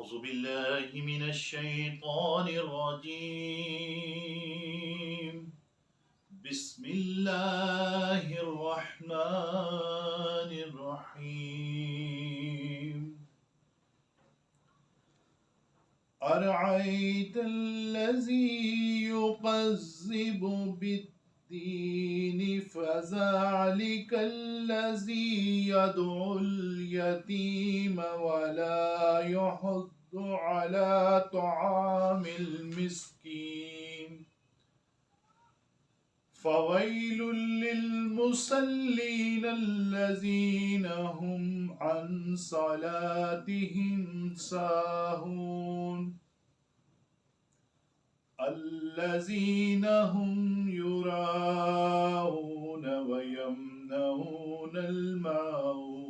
أعوذ بالله من الشيطان الرجيم. بسم الله الرحمن الرحيم. أرأيت الذي يكذب بالدين فذلك الذي يدعو اليتيم ولا يحض على طعام المسكين فويل للمصلين الذين هم عن صلاتهم ساهون الذين هم يراءون ويمنعون الماعون.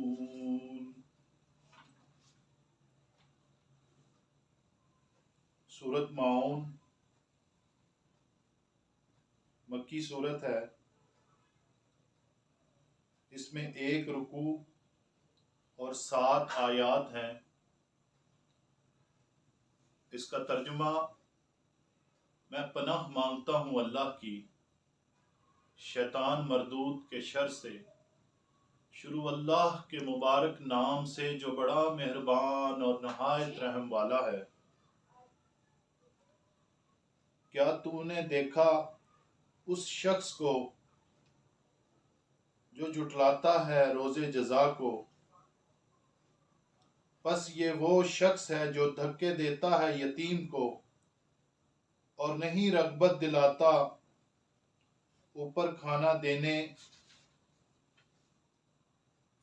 سورۃ ماعون مکی صورت ہے. اس میں 1 رکوع اور 7 آیات ہیں. اس کا ترجمہ: میں پناہ مانگتا ہوں اللہ کی شیطان مردود کے شر سے. شروع اللہ کے مبارک نام سے جو بڑا مہربان اور نہایت رحم والا ہے. کیا تو نے دیکھا اس شخص کو جو جھٹلاتا ہے روز جزا کو؟ پس یہ وہ شخص ہے جو دھکے دیتا ہے یتیم کو اور نہیں رغبت دلاتا اوپر کھانا دینے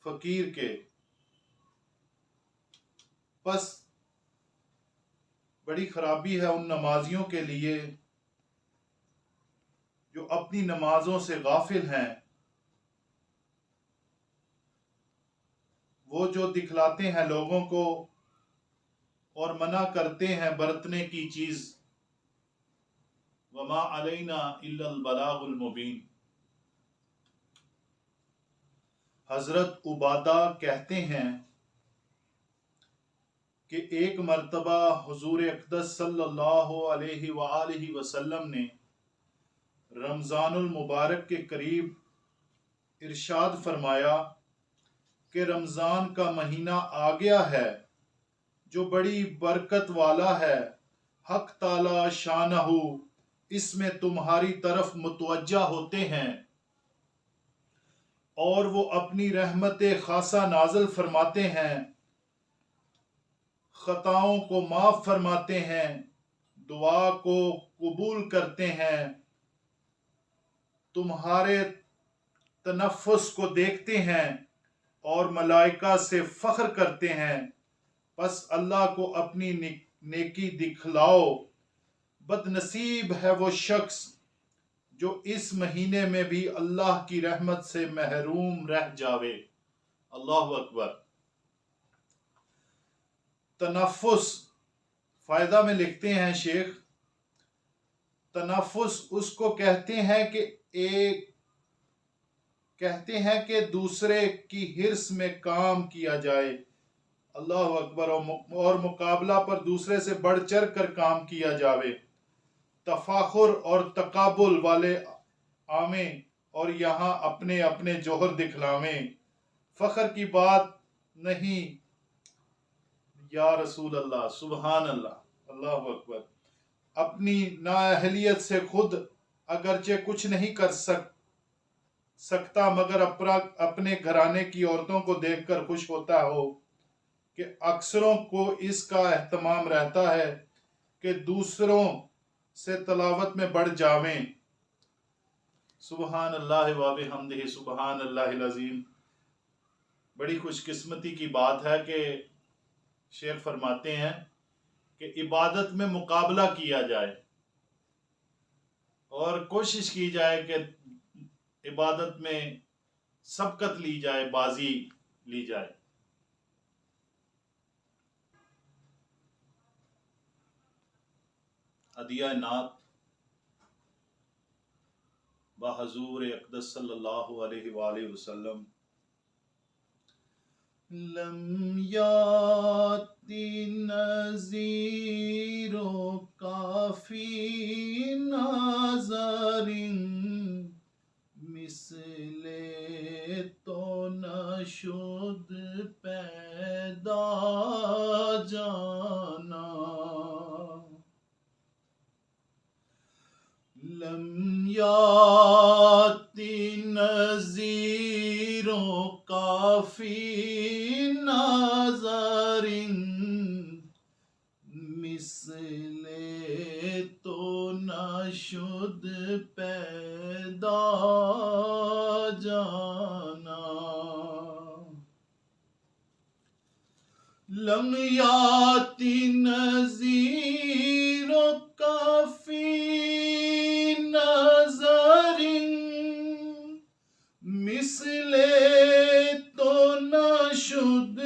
فقیر کے. پس بڑی خرابی ہے ان نمازیوں کے لیے جو اپنی نمازوں سے غافل ہیں. وہ جو دکھلاتے ہیں لوگوں کو اور منع کرتے ہیں برتنے کی چیز. وما علینا الا البلاغ المبین. حضرت عبادہ کہتے ہیں کہ ایک مرتبہ حضور اقدس صلی اللہ علیہ وآلہ وسلم نے رمضان المبارک کے قریب ارشاد فرمایا کہ رمضان کا مہینہ آ گیا ہے جو بڑی برکت والا ہے. حق تعالی شانہ اس میں تمہاری طرف متوجہ ہوتے ہیں اور وہ اپنی رحمت خاصہ نازل فرماتے ہیں، خطاؤں کو معاف فرماتے ہیں، دعا کو قبول کرتے ہیں، تمہارے تنفس کو دیکھتے ہیں اور ملائکہ سے فخر کرتے ہیں. پس اللہ کو اپنی نیکی دکھلاؤ. بد نصیب ہے وہ شخص جو اس مہینے میں بھی اللہ کی رحمت سے محروم رہ جاوے. اللہ اکبر. تنفس فائدہ میں لکھتے ہیں شیخ، تنفس اس کو کہتے ہیں کہ دوسرے کی حرص میں کام کیا جائے. اللہ اکبر. اور مقابلہ پر دوسرے سے بڑھ چڑھ کر کام کیا جاوے. تفاخر اور تقابل والے آویں اور یہاں اپنے اپنے جوہر دکھلاویں. فخر کی بات نہیں یا رسول اللہ. سبحان اللہ. اللہ اکبر. اپنی نااہلیت سے خود اگرچہ کچھ نہیں کر سکتا مگر اپنے گھرانے کی عورتوں کو دیکھ کر خوش ہوتا ہو کہ اکثروں کو اس کا اہتمام رہتا ہے کہ دوسروں سے تلاوت میں بڑھ جاویں. سبحان اللہ و بحمدہ سبحان اللہ العظیم. بڑی خوش قسمتی کی بات ہے کہ شیخ فرماتے ہیں کہ عبادت میں مقابلہ کیا جائے اور کوشش کی جائے کہ عبادت میں سبقت لی جائے، بازی لی جائے. عدیہ نعت بحضور اقدس صلی اللہ علیہ وآلہ وسلم. لم یاتی نذیر کافی ناظر مثل تو نشد پیدا جانا لم یاتی نذیر کافی ناظر مثل تو نشد پیدا جانا لم یاتی نذیر کافی ناظر مثل تو نشد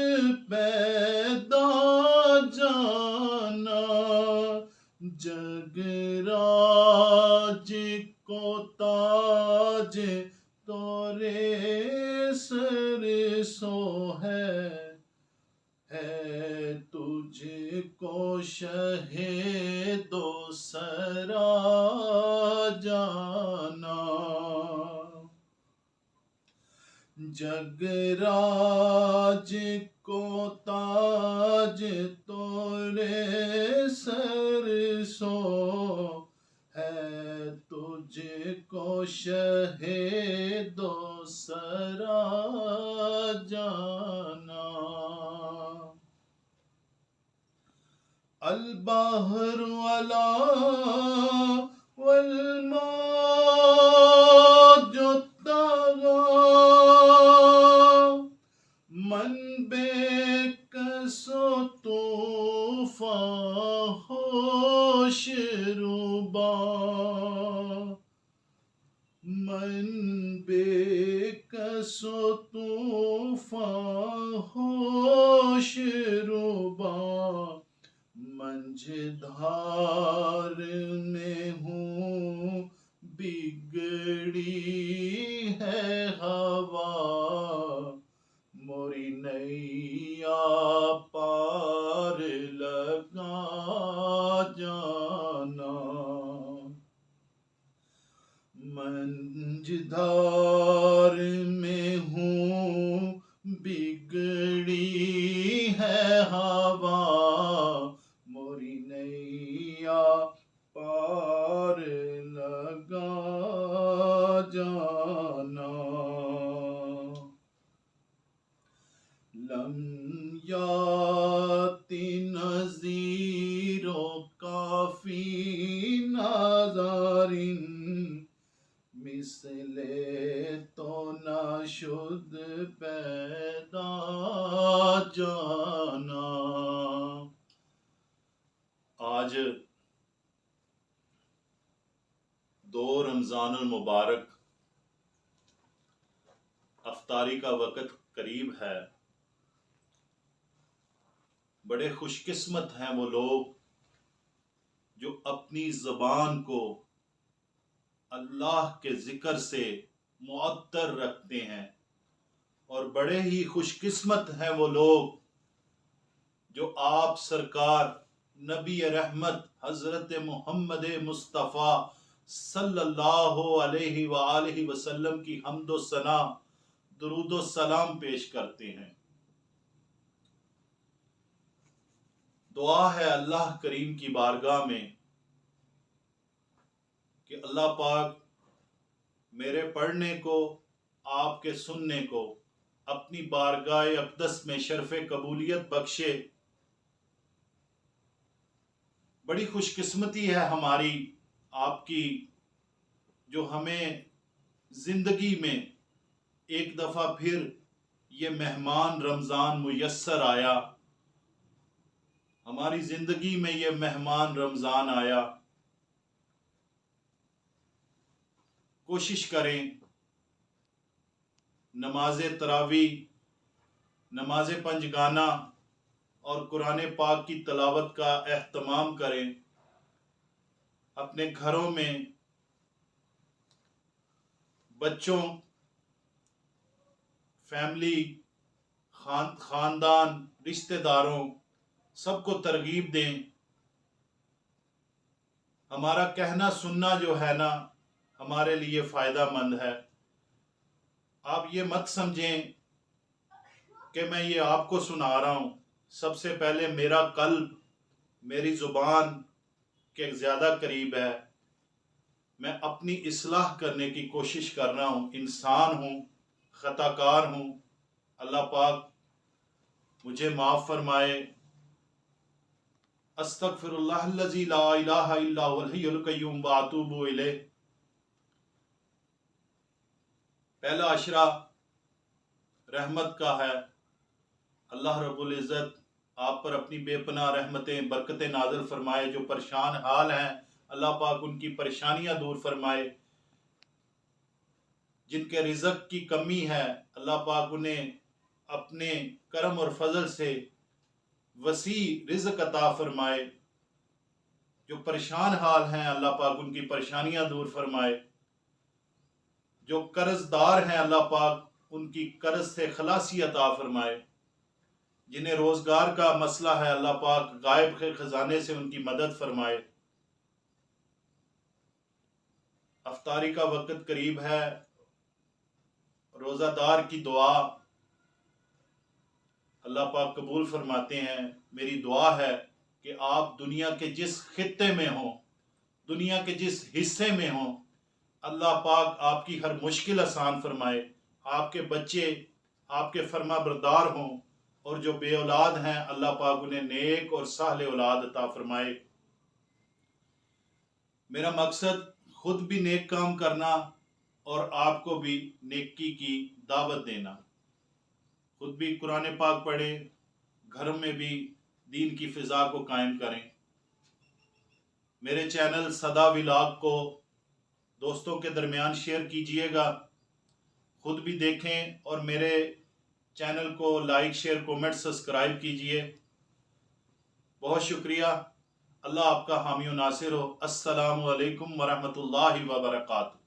پیدا جانا جگ راج کو تاج تورے سر سو ہے تجھ کو شہ دو سرا جانا جگ راج کو تاج تورے سر سو ہے تجھ کو شہ دو سرا جانا البحر علا والموج طغى من بے کس و طوفان ہوش ربا من بے کس و طوفان ہوش ربا منجھدار میں ہوں بگڑی ہے ہوا موری نیا پار لگا جانا منجھدار میں ہوں بگڑی ہے ہوا موری نیا پار لگا جانا لم یاتی نذیر کافی ناظر مثل تو نشد پیدا جانا آج 2 رمضان المبارک افطاری کا وقت قریب ہے. بڑے خوش قسمت ہیں وہ لوگ جو اپنی زبان کو اللہ کے ذکر سے معطر رکھتے ہیں اور بڑے ہی خوش قسمت ہیں وہ لوگ جو آپ سرکار نبی رحمت حضرت محمد مصطفیٰ صلی اللہ علیہ وآلہ وسلم کی حمد و ثنا درود و سلام پیش کرتے ہیں. دعا ہے اللہ کریم کی بارگاہ میں کہ اللہ پاک میرے پڑھنے کو آپ کے سننے کو اپنی بارگاہ اقدس میں شرف قبولیت بخشے. بڑی خوش قسمتی ہے ہماری آپ کی جو ہمیں زندگی میں ایک دفعہ پھر یہ مہمان رمضان میسر آیا. ہماری زندگی میں یہ مہمان رمضان آیا. کوشش کریں نماز تراویح، نماز پنجگانہ اور قرآن پاک کی تلاوت کا اہتمام کریں. اپنے گھروں میں بچوں، فیملی، خاندان، رشتہ داروں سب کو ترغیب دیں. ہمارا کہنا سننا جو ہے نا ہمارے لیے فائدہ مند ہے. آپ یہ مت سمجھیں کہ میں یہ آپ کو سنا رہا ہوں. سب سے پہلے میرا قلب میری زبان کے زیادہ قریب ہے. میں اپنی اصلاح کرنے کی کوشش کر رہا ہوں. انسان ہوں، خطا کار ہوں. اللہ پاک مجھے معاف فرمائے. استغفر اللہ الذی لا الہ الا هو الحی القیوم واتوب الیہ. پہلا عشرہ رحمت کا ہے. اللہ رب العزت آپ پر اپنی بے پناہ رحمتیں برکتیں نازل فرمائے. جو پریشان حال ہیں اللہ پاک ان کی پریشانیاں دور فرمائے. جن کے رزق کی کمی ہے اللہ پاک انہیں اپنے کرم اور فضل سے وسیع رزق عطا فرمائے. جو پریشان حال ہیں اللہ پاک ان کی پریشانیاں دور فرمائے. جو قرض دار ہیں اللہ پاک ان کی قرض سے خلاصی عطا فرمائے. جنہیں روزگار کا مسئلہ ہے اللہ پاک غائب کے خزانے سے ان کی مدد فرمائے. افطاری کا وقت قریب ہے. روزہ دار کی دعا اللہ پاک قبول فرماتے ہیں. میری دعا ہے کہ آپ دنیا کے جس خطے میں ہوں، دنیا کے جس حصے میں ہوں، اللہ پاک آپ کی ہر مشکل آسان فرمائے. آپ کے بچے آپ کے فرما بردار ہوں، اور جو بے اولاد ہیں اللہ پاک انہیں نیک اور صالح اولاد عطا فرمائے. میرا مقصد خود بھی نیک کام کرنا اور آپ کو بھی نیکی کی دعوت دینا. خود بھی قرآن پاک پڑھیں، گھر میں بھی دین کی فضا کو قائم کریں. میرے چینل صدا ولاگ کو دوستوں کے درمیان شیئر کیجئے گا. خود بھی دیکھیں اور میرے چینل کو لائک، شیئر، کومنٹ، سبسکرائب کیجئے. بہت شکریہ. اللہ آپ کا حامی و ناصر ہو. السلام علیکم ورحمۃ اللہ وبرکاتہ.